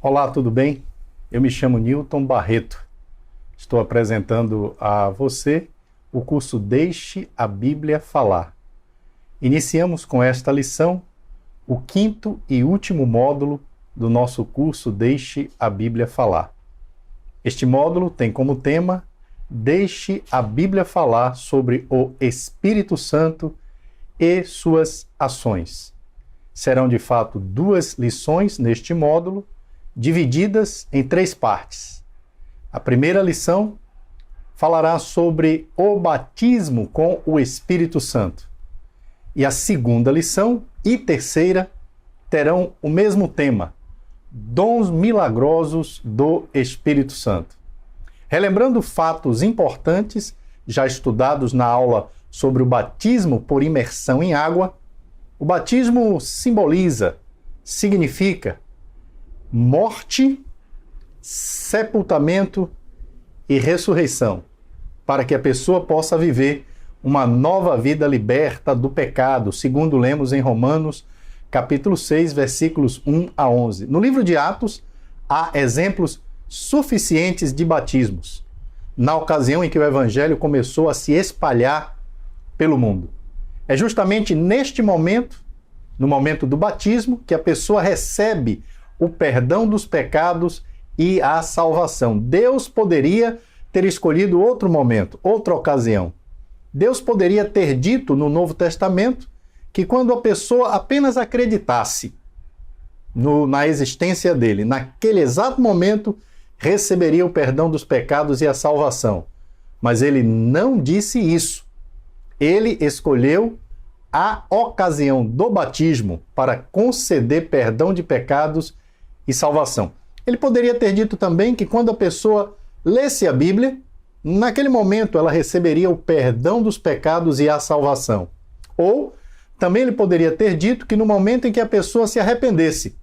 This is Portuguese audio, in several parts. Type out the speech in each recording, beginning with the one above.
Olá, tudo bem? Eu me chamo Newton Barreto. Estou apresentando a você o curso Deixe a Bíblia Falar. Iniciamos com esta lição o quinto e último módulo do nosso curso Deixe a Bíblia Falar. Este módulo tem como tema Deixe a Bíblia Falar sobre o Espírito Santo e suas ações. Serão de fato 2 lições neste módulo, divididas em 3 partes. A primeira lição falará sobre o batismo com o Espírito Santo. E a segunda lição e terceira terão o mesmo tema, dons milagrosos do Espírito Santo. Relembrando fatos importantes já estudados na aula sobre o batismo por imersão em água, o batismo significa morte, sepultamento e ressurreição, para que a pessoa possa viver uma nova vida liberta do pecado, segundo lemos em Romanos, capítulo 6, versículos 1 a 11. No livro de Atos, há exemplos suficientes de batismos, na ocasião em que o Evangelho começou a se espalhar pelo mundo. É justamente neste momento, no momento do batismo, que a pessoa recebe o perdão dos pecados e a salvação. Deus poderia ter escolhido outro momento, outra ocasião. Deus poderia ter dito no Novo Testamento que quando a pessoa apenas acreditasse na existência dele, naquele exato momento, receberia o perdão dos pecados e a salvação. Mas ele não disse isso. Ele escolheu a ocasião do batismo para conceder perdão de pecados e salvação. Ele poderia ter dito também que quando a pessoa lesse a Bíblia, naquele momento ela receberia o perdão dos pecados e a salvação. Ou também ele poderia ter dito que no momento em que a pessoa se arrependesse,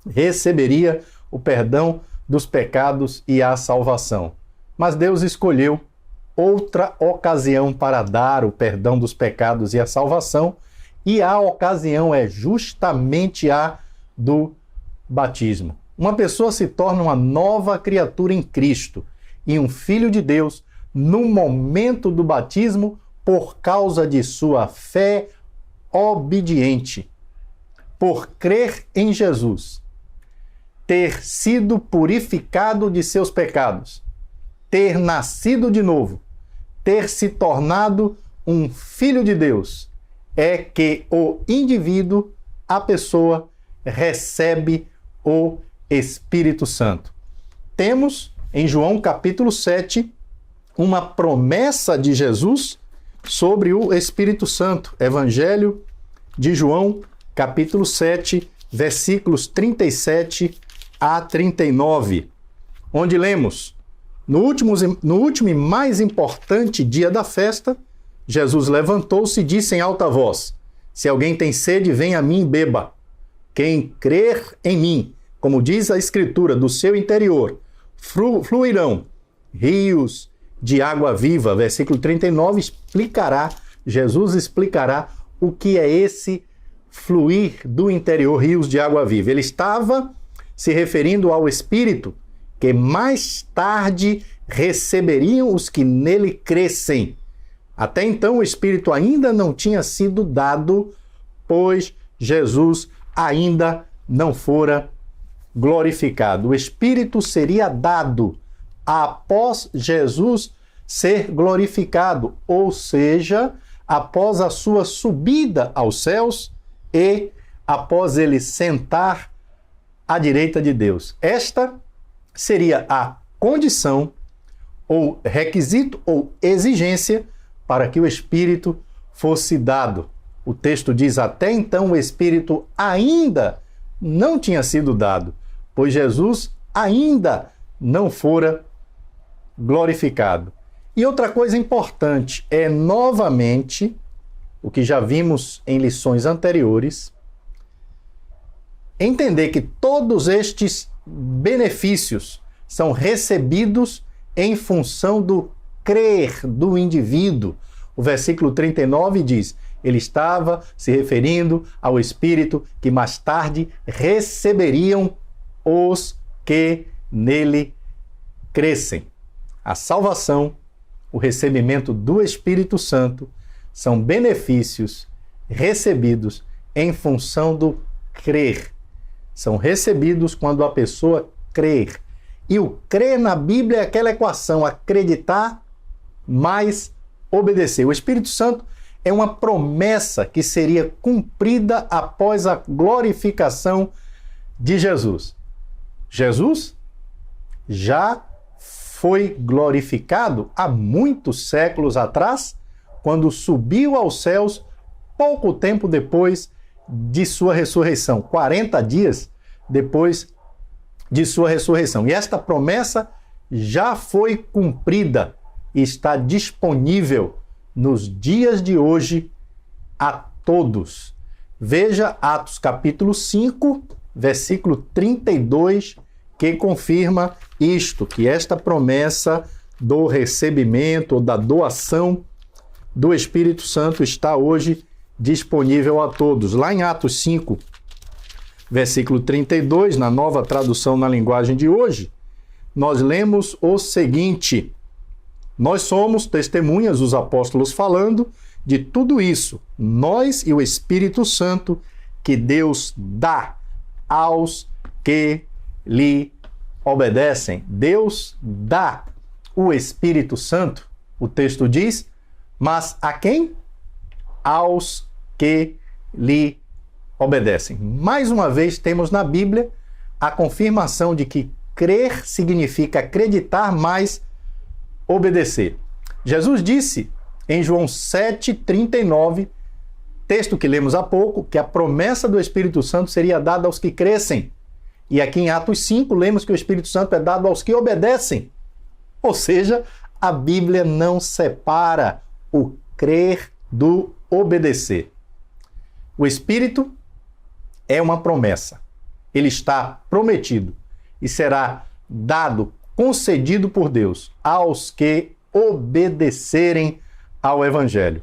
receberia o perdão dos pecados e a salvação. Mas Deus escolheu outra ocasião para dar o perdão dos pecados e a salvação, e a ocasião é justamente a do batismo. Uma pessoa se torna uma nova criatura em Cristo e um filho de Deus no momento do batismo por causa de sua fé obediente, por crer em Jesus, ter sido purificado de seus pecados, ter nascido de novo, ter se tornado um filho de Deus, é que o indivíduo, a pessoa, recebe o Espírito Santo. Temos em João capítulo 7 uma promessa de Jesus sobre o Espírito Santo. Evangelho de João capítulo 7, versículos 37 a 39, onde lemos: No último e mais importante dia da festa, Jesus levantou-se e disse em alta voz: Se alguém tem sede, venha a mim e beba. Quem crer em mim, como diz a Escritura, do seu interior fluirão rios de água viva. Versículo 39 Jesus explicará o que é esse fluir do interior, rios de água viva. Ele estava se referindo ao Espírito que mais tarde receberiam os que nele crescem. Até então o Espírito ainda não tinha sido dado, pois Jesus ainda não fora glorificado. O Espírito seria dado após Jesus ser glorificado, ou seja, após a sua subida aos céus e após ele sentar à direita de Deus. Esta seria a condição, ou requisito, ou exigência para que o Espírito fosse dado. O texto diz: até então o Espírito ainda não tinha sido dado, pois Jesus ainda não fora glorificado. E outra coisa importante é, novamente, o que já vimos em lições anteriores, entender que todos estes benefícios são recebidos em função do crer do indivíduo. O versículo 39 diz: ele estava se referindo ao Espírito que mais tarde receberiam os que nele crescem. A salvação, o recebimento do Espírito Santo são benefícios recebidos em função do crer. São recebidos quando a pessoa crer. E o crer na Bíblia é aquela equação, acreditar mais obedecer. O Espírito Santo é uma promessa que seria cumprida após a glorificação de Jesus. Jesus já foi glorificado há muitos séculos atrás, quando subiu aos céus, pouco tempo depois de sua ressurreição, 40 dias depois de sua ressurreição. E esta promessa já foi cumprida e está disponível nos dias de hoje a todos. Veja Atos capítulo 5, versículo 32, que confirma isto, que esta promessa do recebimento ou da doação do Espírito Santo está hoje disponível a todos. Lá em Atos 5, versículo 32, na nova tradução na linguagem de hoje, nós lemos o seguinte: nós somos testemunhas, os apóstolos falando, de tudo isso, nós e o Espírito Santo que Deus dá aos que lhe obedecem. Deus dá o Espírito Santo, o texto diz, mas a quem? Aos que lhe obedecem. Mais uma vez temos na Bíblia a confirmação de que crer significa acreditar mais obedecer. Jesus disse em João 7,39, texto que lemos há pouco, que a promessa do Espírito Santo seria dada aos que crescem. E aqui em Atos 5, lemos que o Espírito Santo é dado aos que obedecem. Ou seja, a Bíblia não separa o crer do obedecer. O Espírito é uma promessa. Ele está prometido e será dado, concedido por Deus aos que obedecerem ao Evangelho.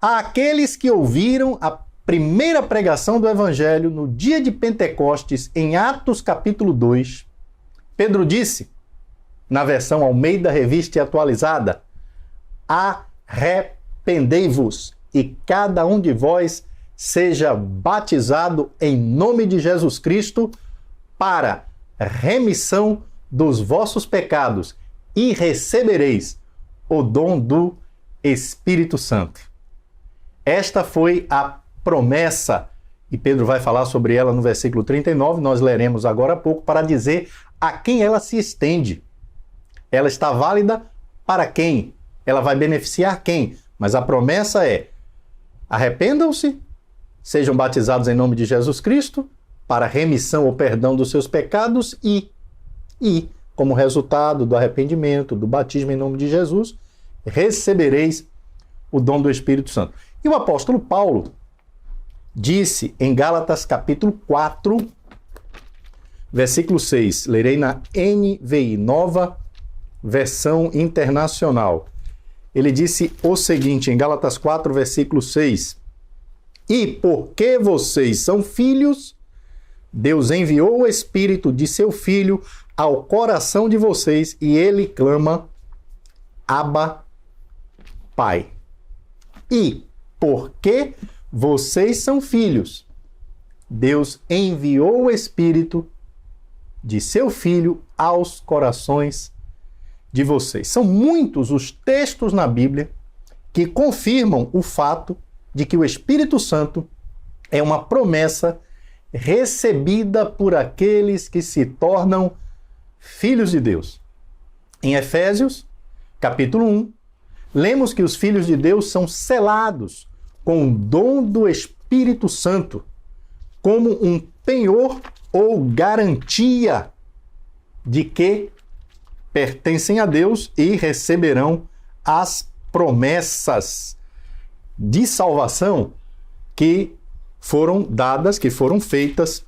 Àqueles que ouviram a primeira pregação do Evangelho no dia de Pentecostes, em Atos capítulo 2, Pedro disse, na versão Almeida Revista e Atualizada, arrependei-vos e cada um de vós seja batizado em nome de Jesus Cristo para remissão dos vossos pecados e recebereis o dom do Espírito Santo. Esta foi a promessa, e Pedro vai falar sobre ela no versículo 39, nós leremos agora há pouco, para dizer a quem ela se estende. Ela está válida para quem? Ela vai beneficiar quem? Mas a promessa é: arrependam-se, sejam batizados em nome de Jesus Cristo, para remissão ou perdão dos seus pecados e, como resultado do arrependimento, do batismo em nome de Jesus, recebereis o dom do Espírito Santo. E o apóstolo Paulo disse em Gálatas capítulo 4, versículo 6, lerei na NVI, Nova Versão Internacional. Ele disse o seguinte, em Gálatas 4, versículo 6, e porque vocês são filhos, Deus enviou o Espírito de seu Filho ao coração de vocês e ele clama, Abba, Pai. E porque vocês são filhos, Deus enviou o Espírito de seu Filho aos corações de vocês. São muitos os textos na Bíblia que confirmam o fato de que o Espírito Santo é uma promessa recebida por aqueles que se tornam filhos de Deus. Em Efésios, capítulo 1, lemos que os filhos de Deus são selados com o dom do Espírito Santo, como um penhor ou garantia de que pertencem a Deus e receberão as promessas de salvação que foram dadas, que foram feitas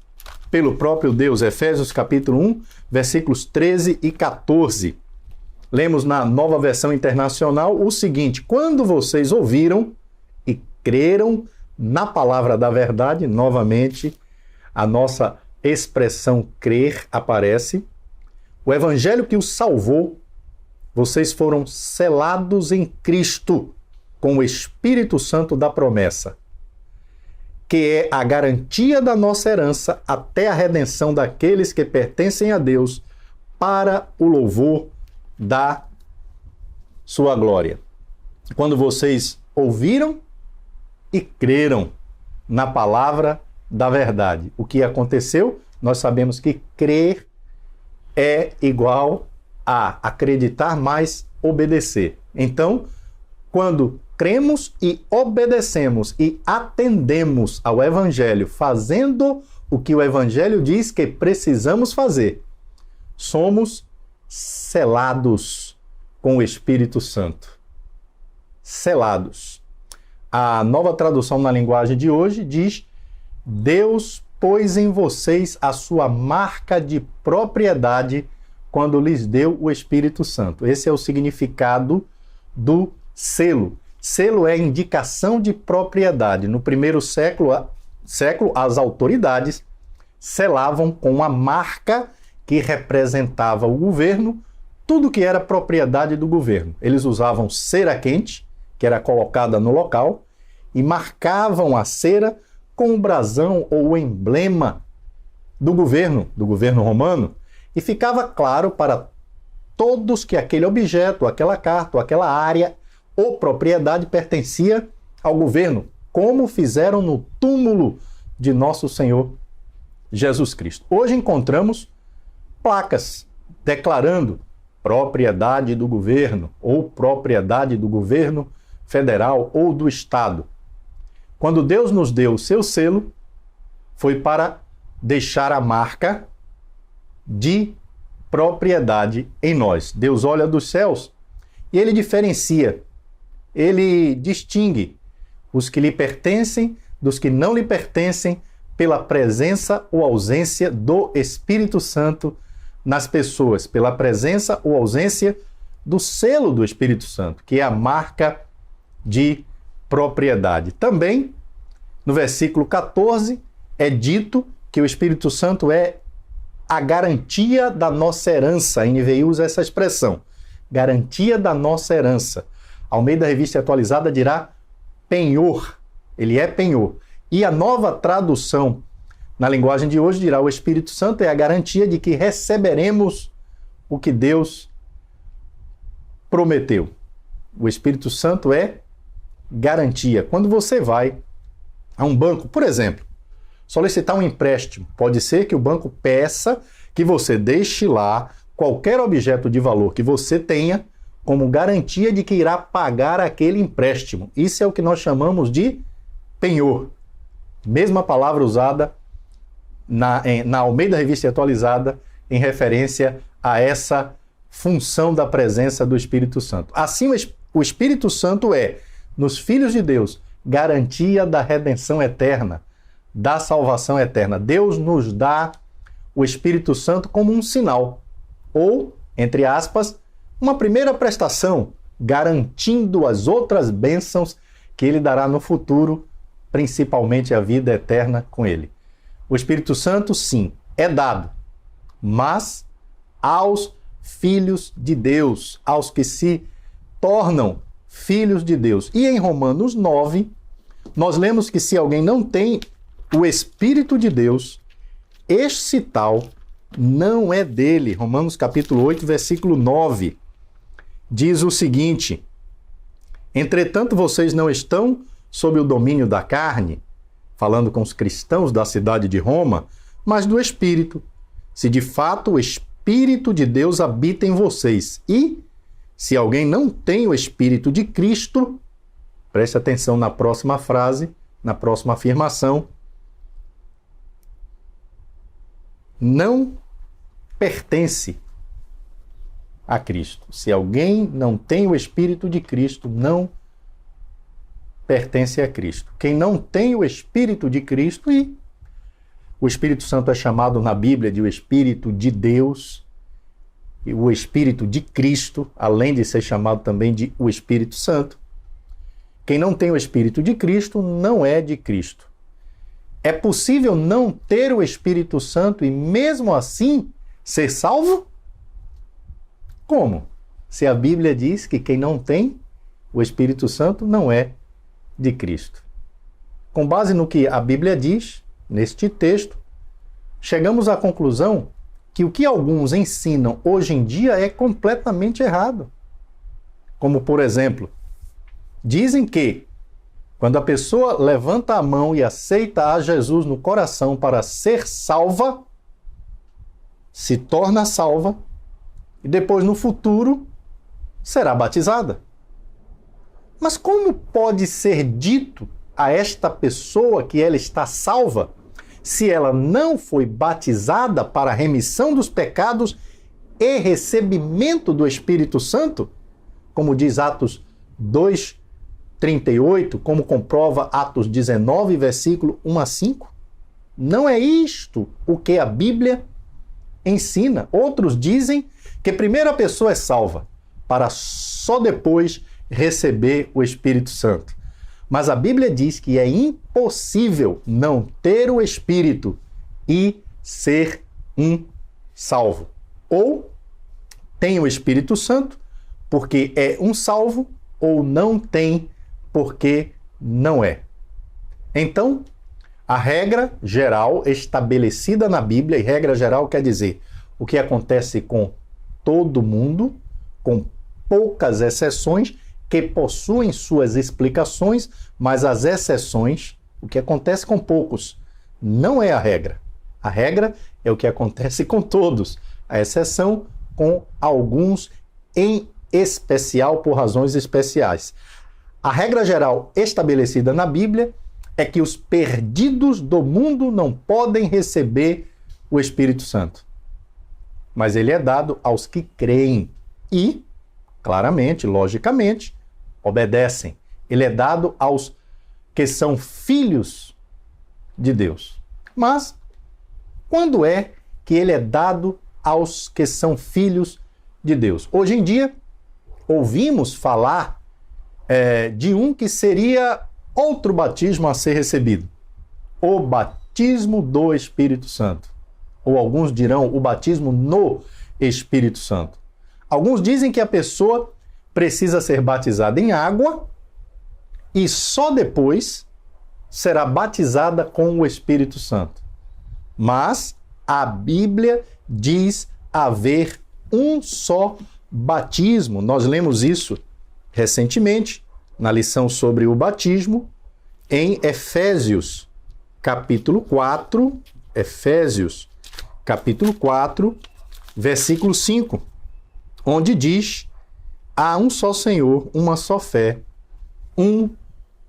pelo próprio Deus. Efésios capítulo 1, versículos 13 e 14. Lemos na Nova Versão Internacional o seguinte: quando vocês ouviram e creram na palavra da verdade, novamente a nossa expressão crer aparece. O evangelho que os salvou, vocês foram selados em Cristo com o Espírito Santo da promessa, que é a garantia da nossa herança até a redenção daqueles que pertencem a Deus para o louvor da sua glória. Quando vocês ouviram e creram na palavra da verdade, o que aconteceu? Nós sabemos que crer é igual a acreditar mais obedecer. Então, quando cremos e obedecemos e atendemos ao Evangelho, fazendo o que o Evangelho diz que precisamos fazer, somos selados com o Espírito Santo. Selados. A Nova Tradução na linguagem de hoje diz: Deus pôs em vocês a sua marca de propriedade quando lhes deu o Espírito Santo. Esse é o significado do selo. Selo é indicação de propriedade. No primeiro século, as autoridades selavam com uma marca que representava o governo, tudo que era propriedade do governo. Eles usavam cera quente, que era colocada no local, e marcavam a cera com o brasão ou o emblema do governo romano, e ficava claro para todos que aquele objeto, aquela carta, aquela área ou propriedade pertencia ao governo, como fizeram no túmulo de nosso Senhor Jesus Cristo. Hoje encontramos placas declarando propriedade do governo ou propriedade do governo federal ou do Estado. Quando Deus nos deu o seu selo, foi para deixar a marca de propriedade em nós. Deus olha dos céus e ele diferencia, ele distingue os que lhe pertencem dos que não lhe pertencem pela presença ou ausência do Espírito Santo nas pessoas, pela presença ou ausência do selo do Espírito Santo, que é a marca de propriedade. Também, no versículo 14, é dito que o Espírito Santo é a garantia da nossa herança. A NVI usa essa expressão, garantia da nossa herança. Almeida Revista Atualizada dirá penhor, ele é penhor. E a Nova Tradução, na linguagem de hoje, dirá: o Espírito Santo é a garantia de que receberemos o que Deus prometeu. O Espírito Santo é garantia. Quando você vai a um banco, por exemplo, solicitar um empréstimo, pode ser que o banco peça que você deixe lá qualquer objeto de valor que você tenha como garantia de que irá pagar aquele empréstimo. Isso é o que nós chamamos de penhor. Mesma palavra usada na Almeida Revista Atualizada em referência a essa função da presença do Espírito Santo. Assim, o Espírito Santo é, nos filhos de Deus, garantia da redenção eterna, da salvação eterna. Deus nos dá o Espírito Santo como um sinal, ou, entre aspas, uma primeira prestação, garantindo as outras bênçãos que Ele dará no futuro, principalmente a vida eterna com Ele. O Espírito Santo, sim, é dado, mas aos filhos de Deus, aos que se tornam filhos de Deus. E em Romanos 9, nós lemos que se alguém não tem o Espírito de Deus, esse tal não é dele. Romanos capítulo 8, versículo 9, diz o seguinte: entretanto, vocês não estão sob o domínio da carne, falando com os cristãos da cidade de Roma, mas do Espírito, se de fato o Espírito de Deus habita em vocês. E, se alguém não tem o Espírito de Cristo, preste atenção na próxima frase, na próxima afirmação, não pertence a Cristo. Se alguém não tem o Espírito de Cristo, não pertence a Cristo. Quem não tem o Espírito de Cristo, e o Espírito Santo é chamado na Bíblia de o Espírito de Deus, e o Espírito de Cristo, além de ser chamado também de o Espírito Santo. Quem não tem o Espírito de Cristo não é de Cristo. É possível não ter o Espírito Santo e mesmo assim ser salvo? Como? Se a Bíblia diz que quem não tem o Espírito Santo não é de Cristo. Com base no que a Bíblia diz, neste texto, chegamos à conclusão que o que alguns ensinam hoje em dia é completamente errado. Como, por exemplo, dizem que quando a pessoa levanta a mão e aceita a Jesus no coração para ser salva, se torna salva e depois no futuro será batizada. Mas como pode ser dito a esta pessoa que ela está salva se ela não foi batizada para a remissão dos pecados e recebimento do Espírito Santo? Como diz Atos 2:38, como comprova Atos 19, versículo 1 a 5? Não é isto o que a Bíblia ensina. Outros dizem que primeiro a pessoa é salva, para só depois receber o Espírito Santo. Mas a Bíblia diz que é impossível não ter o Espírito e ser um salvo. Ou tem o Espírito Santo porque é um salvo, ou não tem porque não é. Então, a regra geral estabelecida na Bíblia, e regra geral quer dizer o que acontece com todo mundo, com poucas exceções, que possuem suas explicações, mas as exceções, o que acontece com poucos, não é a regra. A regra é o que acontece com todos, a exceção com alguns em especial por razões especiais. A regra geral estabelecida na Bíblia é que os perdidos do mundo não podem receber o Espírito Santo. Mas ele é dado aos que creem e, claramente, logicamente, obedecem. Ele é dado aos que são filhos de Deus. Mas quando é que ele é dado aos que são filhos de Deus? Hoje em dia, ouvimos falar de um que seria outro batismo a ser recebido. O batismo do Espírito Santo. Ou alguns dirão o batismo no Espírito Santo. Alguns dizem que a pessoa precisa ser batizada em água e só depois será batizada com o Espírito Santo. Mas a Bíblia diz haver um só batismo. Nós lemos isso recentemente na lição sobre o batismo em Efésios, capítulo 4, Efésios, capítulo 4, versículo 5, onde diz: há um só Senhor, uma só fé, um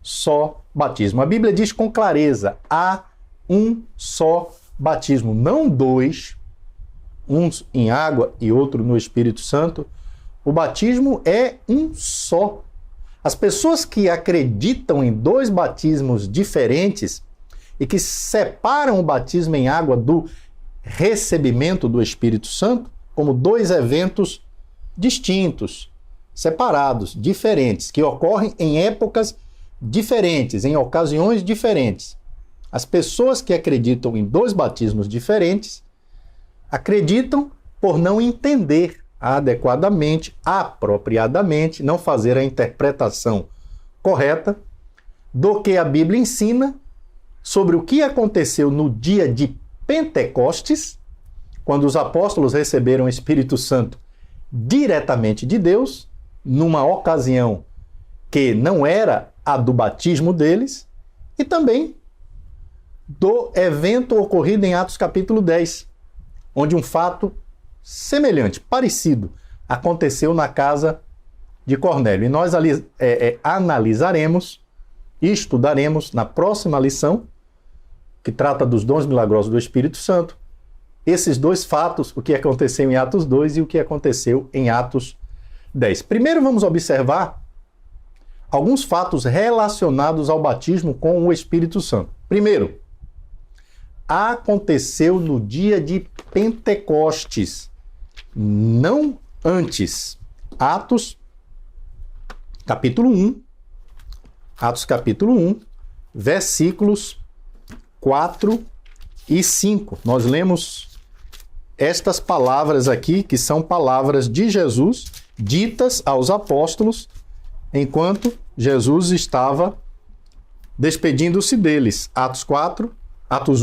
só batismo. A Bíblia diz com clareza: há um só batismo, não dois, um em água e outro no Espírito Santo. O batismo é um só. As pessoas que acreditam em dois batismos diferentes e que separam o batismo em água do recebimento do Espírito Santo como dois eventos distintos, separados, diferentes, que ocorrem em épocas diferentes, em ocasiões diferentes. As pessoas que acreditam em dois batismos diferentes acreditam por não entender adequadamente, apropriadamente, não fazer a interpretação correta do que a Bíblia ensina sobre o que aconteceu no dia de Pentecostes, quando os apóstolos receberam o Espírito Santo diretamente de Deus, numa ocasião que não era a do batismo deles, e também do evento ocorrido em Atos capítulo 10, onde um fato semelhante, parecido, aconteceu na casa de Cornélio. E nós analisaremos e estudaremos na próxima lição, que trata dos dons milagrosos do Espírito Santo, esses dois fatos, o que aconteceu em Atos 2 e o que aconteceu em Atos 10. Primeiro vamos observar alguns fatos relacionados ao batismo com o Espírito Santo. Primeiro, aconteceu no dia de Pentecostes, não antes. Atos capítulo 1, versículos 4 e 5. Nós lemos estas palavras aqui, que são palavras de Jesus, ditas aos apóstolos, enquanto Jesus estava despedindo-se deles. Atos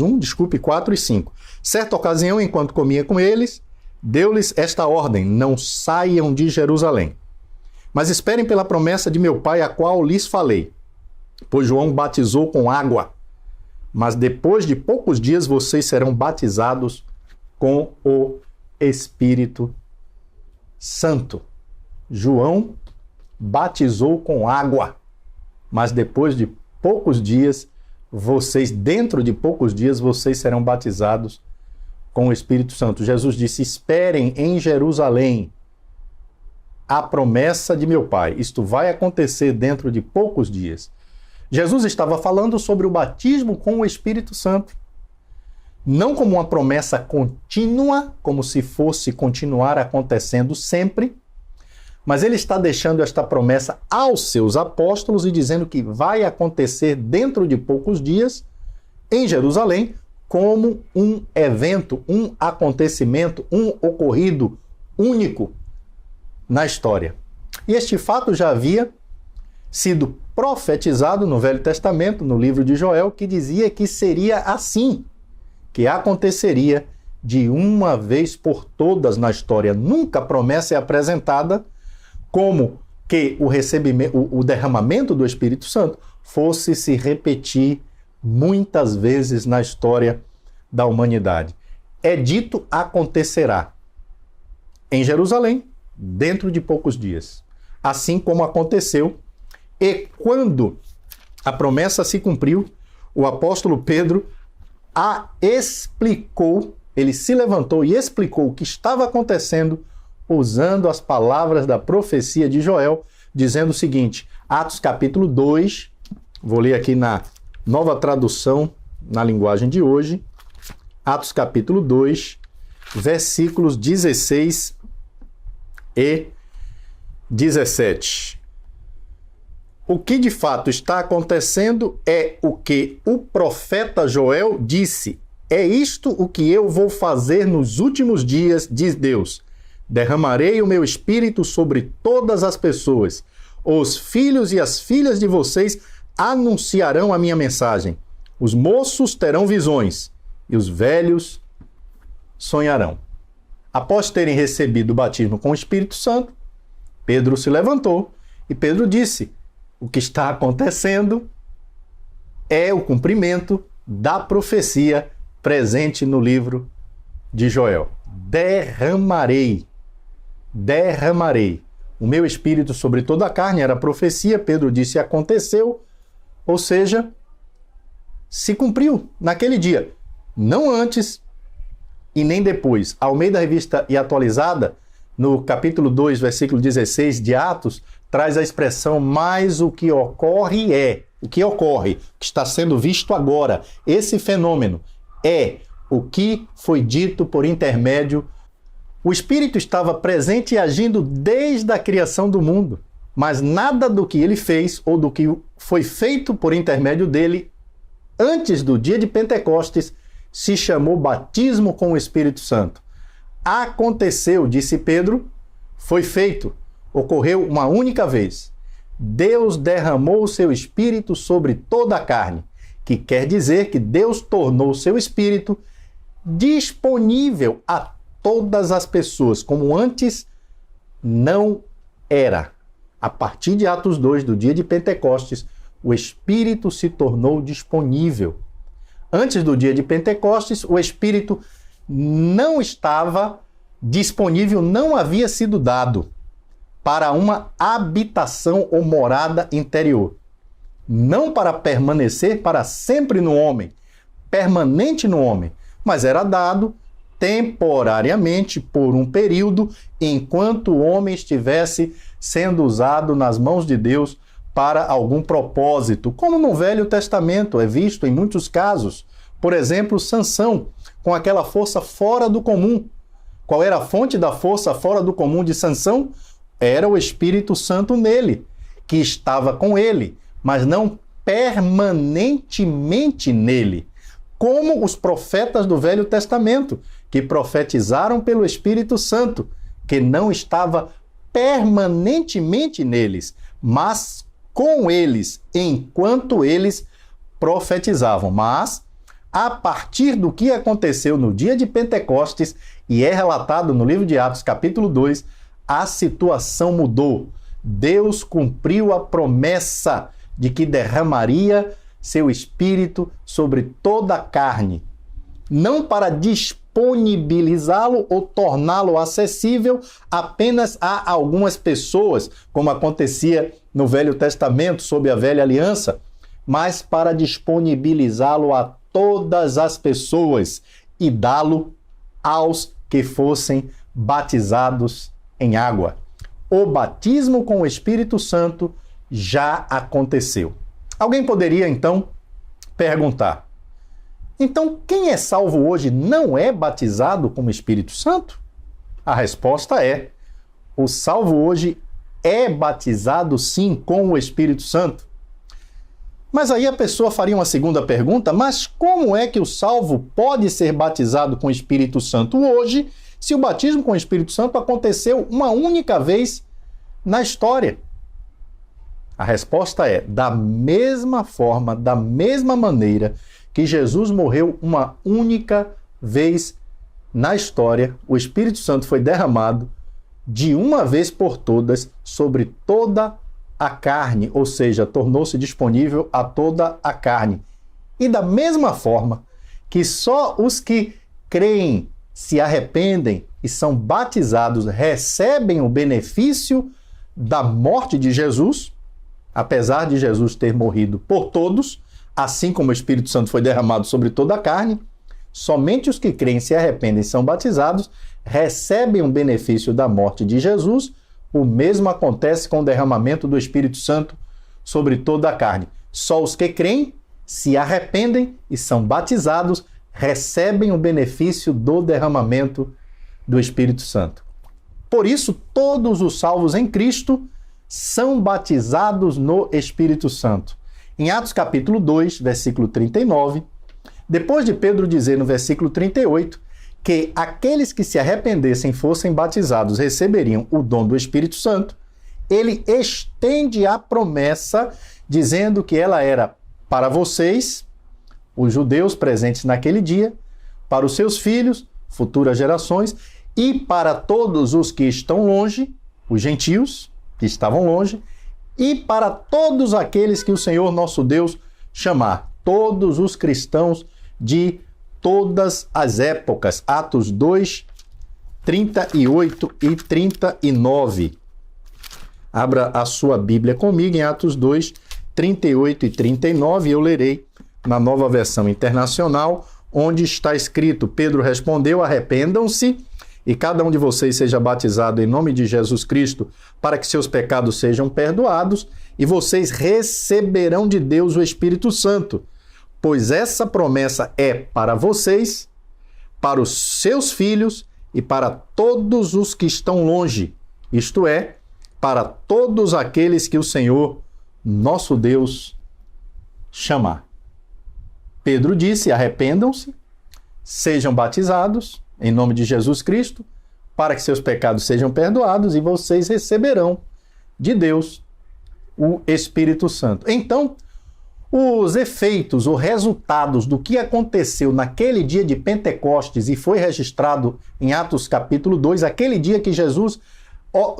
1, 4 e 5. Certa ocasião, enquanto comia com eles, deu-lhes esta ordem: não saiam de Jerusalém, mas esperem pela promessa de meu Pai, a qual lhes falei. Pois João batizou com água, mas depois de poucos dias vocês serão batizados com o Espírito Santo. João batizou com água, mas depois de poucos dias, dentro de poucos dias, vocês serão batizados com o Espírito Santo. Jesus disse: esperem em Jerusalém a promessa de meu Pai. Isto vai acontecer dentro de poucos dias. Jesus estava falando sobre o batismo com o Espírito Santo. Não como uma promessa contínua, como se fosse continuar acontecendo sempre, mas ele está deixando esta promessa aos seus apóstolos e dizendo que vai acontecer dentro de poucos dias em Jerusalém, como um evento, um acontecimento, um ocorrido único na história. E este fato já havia sido profetizado no Velho Testamento, no livro de Joel, que dizia que seria assim, que aconteceria de uma vez por todas na história. Nunca a promessa é apresentada como que o derramamento do Espírito Santo fosse se repetir muitas vezes na história da humanidade. É dito: acontecerá em Jerusalém dentro de poucos dias. Assim como aconteceu, e quando a promessa se cumpriu, o apóstolo Pedro a explicou, ele se levantou e explicou o que estava acontecendo usando as palavras da profecia de Joel, dizendo o seguinte, Atos capítulo 2, vou ler aqui na Nova Tradução, na linguagem de hoje, Atos capítulo 2, versículos 16 e 17. O que de fato está acontecendo é o que o profeta Joel disse. É isto o que eu vou fazer nos últimos dias, diz Deus. Derramarei o meu espírito sobre todas as pessoas. Os filhos e as filhas de vocês anunciarão a minha mensagem. Os moços terão visões e os velhos sonharão. Após terem recebido o batismo com o Espírito Santo, Pedro se levantou e Pedro disse: o que está acontecendo é o cumprimento da profecia presente no livro de Joel. Derramarei o meu espírito sobre toda a carne. Era a profecia, Pedro disse, aconteceu, ou seja, se cumpriu naquele dia, não antes e nem depois. Almeida Revista e Atualizada, no capítulo 2, versículo 16 de Atos, traz a expressão: mas o que ocorre o que está sendo visto agora, esse fenômeno, é o que foi dito por intermédio. O Espírito estava presente e agindo desde a criação do mundo, mas nada do que ele fez ou do que foi feito por intermédio dele antes do dia de Pentecostes se chamou batismo com o Espírito Santo. Aconteceu, disse Pedro, foi feito, ocorreu uma única vez. Deus derramou o seu Espírito sobre toda a carne, que quer dizer que Deus tornou o seu Espírito disponível a todas as pessoas, como antes não era. A partir de Atos 2, do dia de Pentecostes, o Espírito se tornou disponível. Antes do dia de Pentecostes, o Espírito não estava disponível, não havia sido dado para uma habitação ou morada interior. Não para permanecer para sempre no homem, permanente no homem, mas era dado temporariamente por um período, enquanto o homem estivesse sendo usado nas mãos de Deus para algum propósito, como no Velho Testamento é visto em muitos casos. Por exemplo, Sansão, com aquela força fora do comum. Qual era a fonte da força fora do comum de Sansão? Era o Espírito Santo nele, que estava com ele, mas não permanentemente nele. como os profetas do Velho Testamento, que profetizaram pelo Espírito Santo, que não estava permanentemente neles, mas com eles, enquanto eles profetizavam. Mas, a partir do que aconteceu no dia de Pentecostes, e é relatado no livro de Atos, capítulo 2, a situação mudou. Deus cumpriu a promessa de que derramaria seu Espírito sobre toda a carne, não para disponibilizá-lo ou torná-lo acessível apenas a algumas pessoas, como acontecia no Velho Testamento, sob a Velha Aliança, mas para disponibilizá-lo a todas as pessoas e dá-lo aos que fossem batizados em água. O batismo com o Espírito Santo já aconteceu. Alguém poderia, então, perguntar: então, quem é salvo hoje não é batizado com o Espírito Santo? A resposta é: o salvo hoje é batizado, sim, com o Espírito Santo. Mas aí a pessoa faria uma segunda pergunta: mas como é que o salvo pode ser batizado com o Espírito Santo hoje, se o batismo com o Espírito Santo aconteceu uma única vez na história? A resposta é: da mesma forma, da mesma maneira que Jesus morreu uma única vez na história, o Espírito Santo foi derramado de uma vez por todas sobre toda a carne, ou seja, tornou-se disponível a toda a carne. E da mesma forma que só os que creem, se arrependem e são batizados recebem o benefício da morte de Jesus, apesar de Jesus ter morrido por todos, assim como o Espírito Santo foi derramado sobre toda a carne, somente os que creem, se arrependem e são batizados recebem o benefício da morte de Jesus. O mesmo acontece com o derramamento do Espírito Santo sobre toda a carne. Só os que creem, se arrependem e são batizados recebem o benefício do derramamento do Espírito Santo. Por isso, todos os salvos em Cristo são batizados no Espírito Santo. Em Atos capítulo 2, versículo 39, depois de Pedro dizer no versículo 38 que aqueles que se arrependessem e fossem batizados receberiam o dom do Espírito Santo, ele estende a promessa dizendo que ela era para vocês, os judeus presentes naquele dia, para os seus filhos, futuras gerações, e para todos os que estão longe, os gentios que estavam longe, e para todos aqueles que o Senhor nosso Deus chamar, todos os cristãos de todas as épocas. Atos 2, 38 e 39. Abra a sua Bíblia comigo em Atos 2, 38 e 39, eu lerei na Nova Versão Internacional, onde está escrito: Pedro respondeu: arrependam-se e cada um de vocês seja batizado em nome de Jesus Cristo para que seus pecados sejam perdoados e vocês receberão de Deus o Espírito Santo, pois essa promessa é para vocês, para os seus filhos e para todos os que estão longe, isto é, para todos aqueles que o Senhor, nosso Deus, chamar. Pedro disse: arrependam-se, sejam batizados em nome de Jesus Cristo, para que seus pecados sejam perdoados e vocês receberão de Deus o Espírito Santo. Então, os efeitos ou resultados do que aconteceu naquele dia de Pentecostes e foi registrado em Atos capítulo 2, aquele dia que Jesus,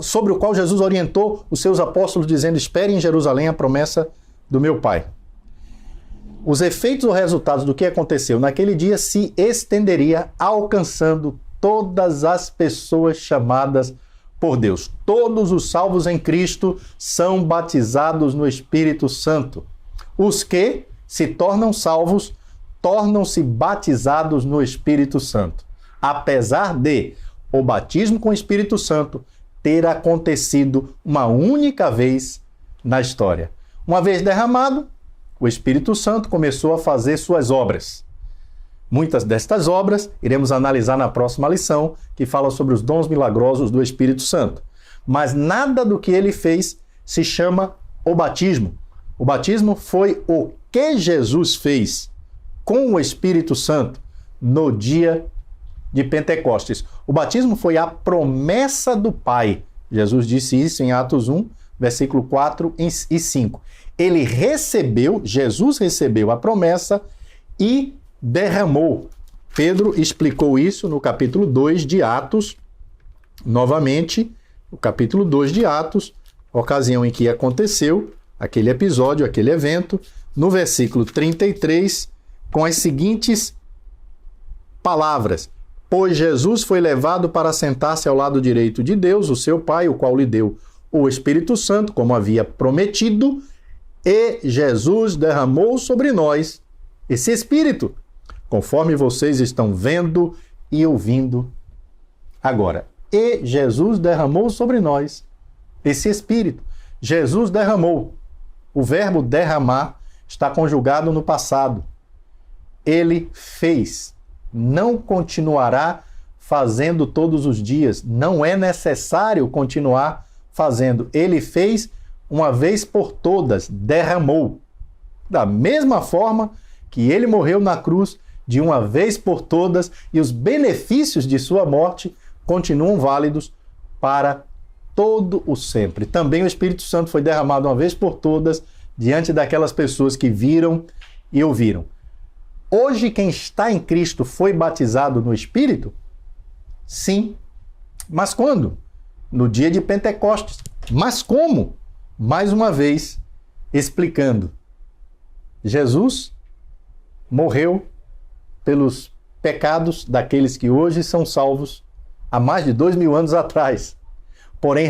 sobre o qual Jesus orientou os seus apóstolos dizendo: esperem em Jerusalém a promessa do meu Pai. Os efeitos ou resultados do que aconteceu naquele dia se estenderia alcançando todas as pessoas chamadas por Deus. Todos os salvos em Cristo são batizados no Espírito Santo. Os que se tornam salvos tornam-se batizados no Espírito Santo, apesar de o batismo com o Espírito Santo ter acontecido uma única vez na história. Uma vez derramado, o Espírito Santo começou a fazer suas obras. Muitas destas obras iremos analisar na próxima lição, que fala sobre os dons milagrosos do Espírito Santo. Mas nada do que ele fez se chama o batismo. O batismo foi o que Jesus fez com o Espírito Santo no dia de Pentecostes. O batismo foi a promessa do Pai. Jesus disse isso em Atos 1, versículo 4 e 5. Jesus recebeu a promessa e derramou. Pedro explicou isso no capítulo 2 de Atos, novamente, o capítulo 2 de Atos, ocasião em que aconteceu aquele episódio, aquele evento, no versículo 33, com as seguintes palavras: pois Jesus foi levado para sentar-se ao lado direito de Deus, o seu Pai, o qual lhe deu o Espírito Santo, como havia prometido, e Jesus derramou sobre nós esse Espírito, conforme vocês estão vendo e ouvindo agora. E Jesus derramou sobre nós esse Espírito. Jesus derramou. O verbo derramar está conjugado no passado. Ele fez. Não continuará fazendo todos os dias. Não é necessário continuar fazendo. Ele fez uma vez por todas, derramou. Da mesma forma que ele morreu na cruz de uma vez por todas e os benefícios de sua morte continuam válidos para todo o sempre. Também o Espírito Santo foi derramado uma vez por todas diante daquelas pessoas que viram e ouviram. Hoje, quem está em Cristo foi batizado no Espírito? Sim. Mas quando? No dia de Pentecostes. Mas como? Mais uma vez, explicando. Jesus morreu pelos pecados daqueles que hoje são salvos há mais de 2000 anos atrás. Porém,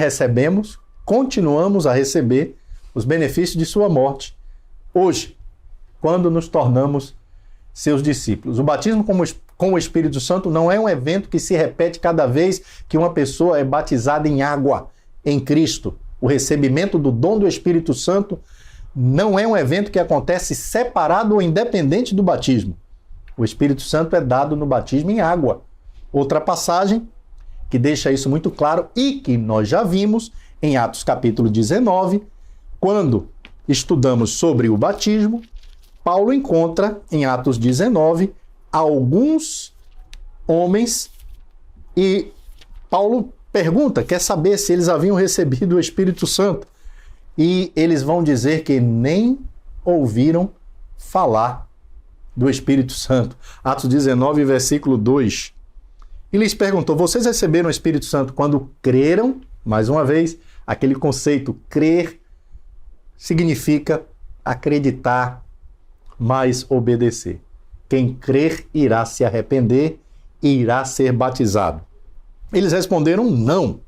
continuamos a receber os benefícios de sua morte hoje, quando nos tornamos seus discípulos. O batismo com o Espírito Santo não é um evento que se repete cada vez que uma pessoa é batizada em água em Cristo. O recebimento do dom do Espírito Santo não é um evento que acontece separado ou independente do batismo. O Espírito Santo é dado no batismo em água. Outra passagem que deixa isso muito claro e que nós já vimos em Atos capítulo 19, quando estudamos sobre o batismo, Paulo encontra em Atos 19 alguns homens e Paulo pergunta, quer saber se eles haviam recebido o Espírito Santo. E eles vão dizer que nem ouviram falar do Espírito Santo. Atos 19, versículo 2. E lhes perguntou, vocês receberam o Espírito Santo quando creram? Mais uma vez, aquele conceito, crer significa acreditar, mas obedecer. Quem crer irá se arrepender e irá ser batizado. Eles responderam não,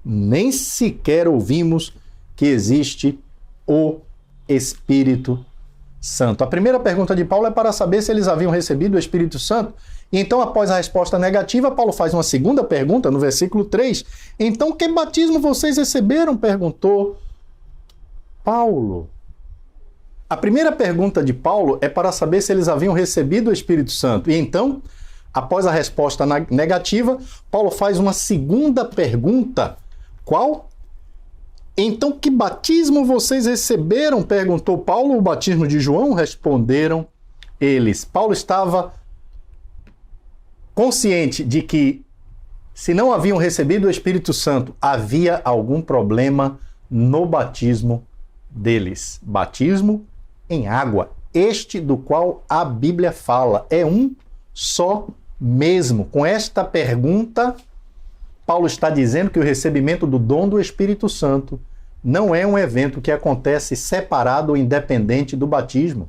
nem sequer ouvimos que existe o Espírito Santo. A primeira pergunta de Paulo é para saber se eles haviam recebido o Espírito Santo. E então, após a resposta negativa, Paulo faz uma segunda pergunta no versículo 3. Então, que batismo vocês receberam? Perguntou Paulo. A primeira pergunta de Paulo é para saber se eles haviam recebido o Espírito Santo. E então, após a resposta negativa, Paulo faz uma segunda pergunta. Qual? Então, que batismo vocês receberam? Perguntou Paulo. O batismo de João? Responderam eles. Paulo estava consciente de que, se não haviam recebido o Espírito Santo, havia algum problema no batismo deles. Batismo em água. Este do qual a Bíblia fala. É um só mesmo. Com esta pergunta, Paulo está dizendo que o recebimento do dom do Espírito Santo não é um evento que acontece separado ou independente do batismo.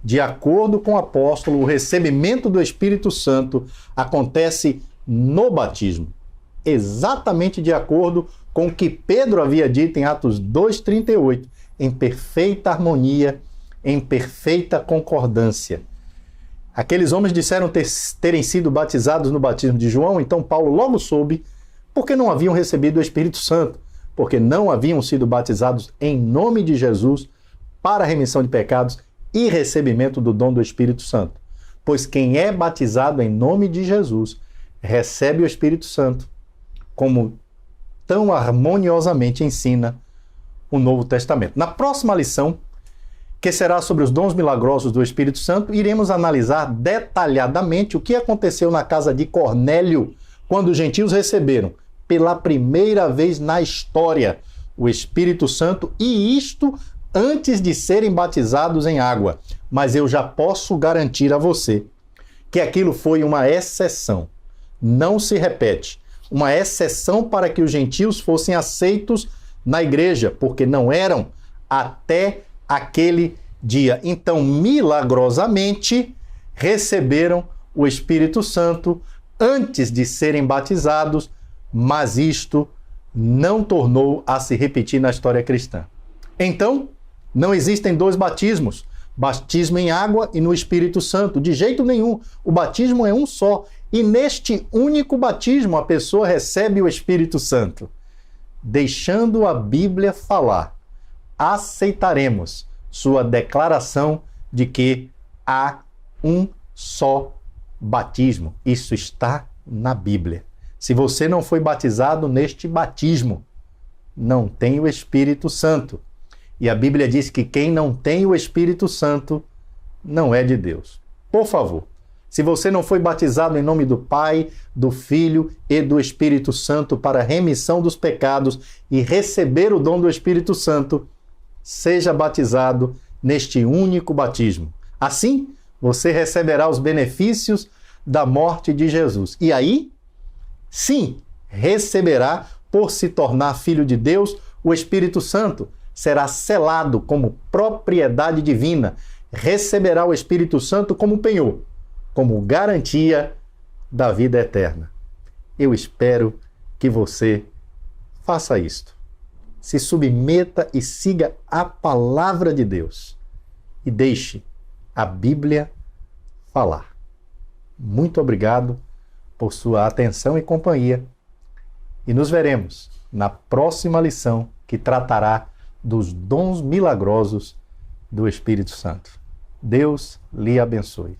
De acordo com o apóstolo, o recebimento do Espírito Santo acontece no batismo. Exatamente de acordo com o que Pedro havia dito em Atos 2,38, em perfeita harmonia, em perfeita concordância. Aqueles homens disseram terem sido batizados no batismo de João, então Paulo logo soube porque não haviam recebido o Espírito Santo, porque não haviam sido batizados em nome de Jesus para a remissão de pecados e recebimento do dom do Espírito Santo. Pois quem é batizado em nome de Jesus recebe o Espírito Santo, como tão harmoniosamente ensina o Novo Testamento. Na próxima lição, que será sobre os dons milagrosos do Espírito Santo, iremos analisar detalhadamente o que aconteceu na casa de Cornélio, quando os gentios receberam, pela primeira vez na história, o Espírito Santo, e isto antes de serem batizados em água. Mas eu já posso garantir a você que aquilo foi uma exceção. Não se repete. Uma exceção para que os gentios fossem aceitos na igreja, porque não eram até aquele dia. Então, milagrosamente, receberam o Espírito Santo antes de serem batizados, mas isto não tornou a se repetir na história cristã. Então, não existem dois batismos, batismo em água e no Espírito Santo, de jeito nenhum. O batismo é um só, e neste único batismo a pessoa recebe o Espírito Santo. Deixando a Bíblia falar, aceitaremos sua declaração de que há um só batismo. Isso está na Bíblia. Se você não foi batizado neste batismo, não tem o Espírito Santo. E a Bíblia diz que quem não tem o Espírito Santo não é de Deus. Por favor, se você não foi batizado em nome do Pai, do Filho e do Espírito Santo para a remissão dos pecados e receber o dom do Espírito Santo, seja batizado neste único batismo. Assim, você receberá os benefícios da morte de Jesus. E aí, sim, receberá, por se tornar filho de Deus, o Espírito Santo. Será selado como propriedade divina. Receberá o Espírito Santo como penhor, como garantia da vida eterna. Eu espero que você faça isto. Se submeta e siga a palavra de Deus. E deixe a Bíblia falar. Muito obrigado por sua atenção e companhia. E nos veremos na próxima lição que tratará dos dons milagrosos do Espírito Santo. Deus lhe abençoe.